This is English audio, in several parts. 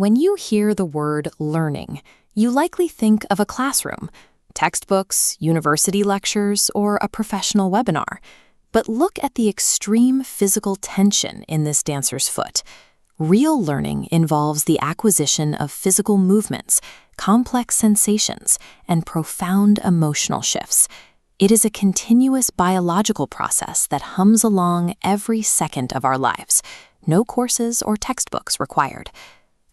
When you hear the word learning, you likely think of a classroom, textbooks, university lectures, or a professional webinar. But look at the extreme physical tension in this dancer's foot. Real learning involves the acquisition of physical movements, complex sensations, and profound emotional shifts. It is a continuous biological process that hums along every second of our lives. No courses or textbooks required.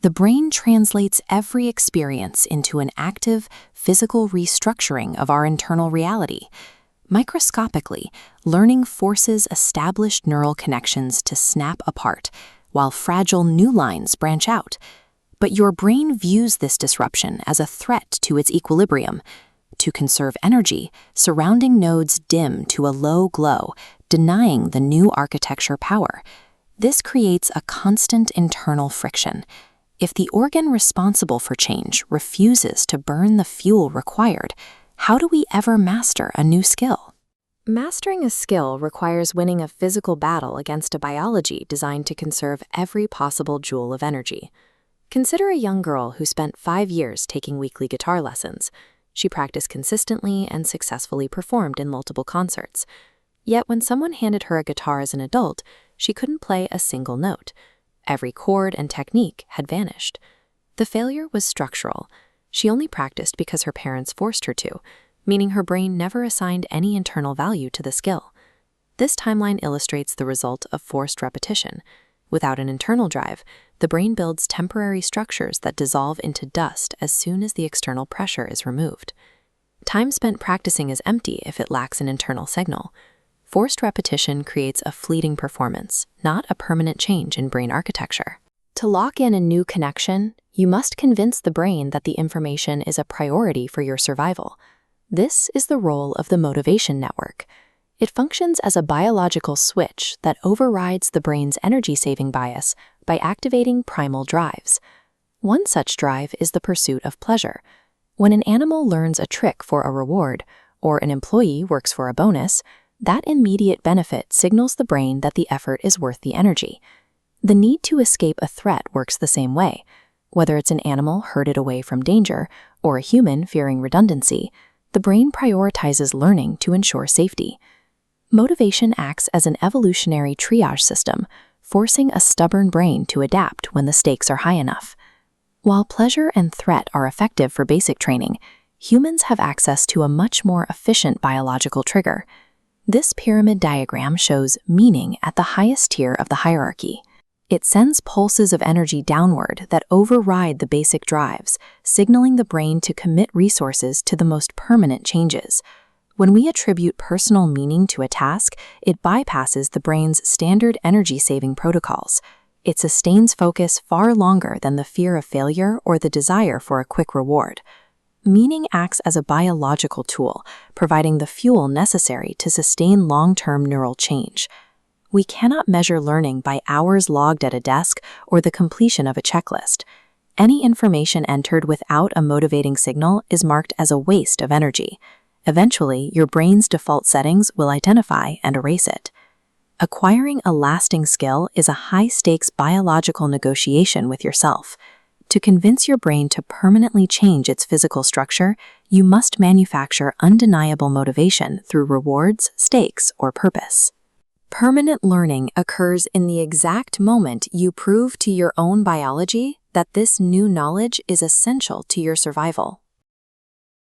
The brain translates every experience into an active, physical restructuring of our internal reality. Microscopically, learning forces established neural connections to snap apart, while fragile new lines branch out. But your brain views this disruption as a threat to its equilibrium. To conserve energy, surrounding nodes dim to a low glow, denying the new architecture power. This creates a constant internal friction. If the organ responsible for change refuses to burn the fuel required, how do we ever master a new skill? Mastering a skill requires winning a physical battle against a biology designed to conserve every possible joule of energy. Consider a young girl who spent 5 years taking weekly guitar lessons. She practiced consistently and successfully performed in multiple concerts. Yet when someone handed her a guitar as an adult, she couldn't play a single note. Every chord and technique had vanished. The failure was structural. She only practiced because her parents forced her to, meaning her brain never assigned any internal value to the skill. This timeline illustrates the result of forced repetition. Without an internal drive, the brain builds temporary structures that dissolve into dust as soon as the external pressure is removed. Time spent practicing is empty if it lacks an internal signal. Forced repetition creates a fleeting performance, not a permanent change in brain architecture. To lock in a new connection, you must convince the brain that the information is a priority for your survival. This is the role of the motivation network. It functions as a biological switch that overrides the brain's energy-saving bias by activating primal drives. One such drive is the pursuit of pleasure. When an animal learns a trick for a reward, or an employee works for a bonus, that immediate benefit signals the brain that the effort is worth the energy. The need to escape a threat works the same way. Whether it's an animal herded away from danger or a human fearing redundancy, the brain prioritizes learning to ensure safety. Motivation acts as an evolutionary triage system, forcing a stubborn brain to adapt when the stakes are high enough. While pleasure and threat are effective for basic training, humans have access to a much more efficient biological trigger. This pyramid diagram shows meaning at the highest tier of the hierarchy. It sends pulses of energy downward that override the basic drives, signaling the brain to commit resources to the most permanent changes. When we attribute personal meaning to a task, it bypasses the brain's standard energy-saving protocols. It sustains focus far longer than the fear of failure or the desire for a quick reward. Meaning acts as a biological tool, providing the fuel necessary to sustain long-term neural change. We cannot measure learning by hours logged at a desk or the completion of a checklist. Any information entered without a motivating signal is marked as a waste of energy. Eventually, your brain's default settings will identify and erase it. Acquiring a lasting skill is a high-stakes biological negotiation with yourself. To convince your brain to permanently change its physical structure, you must manufacture undeniable motivation through rewards, stakes, or purpose. Permanent learning occurs in the exact moment you prove to your own biology that this new knowledge is essential to your survival.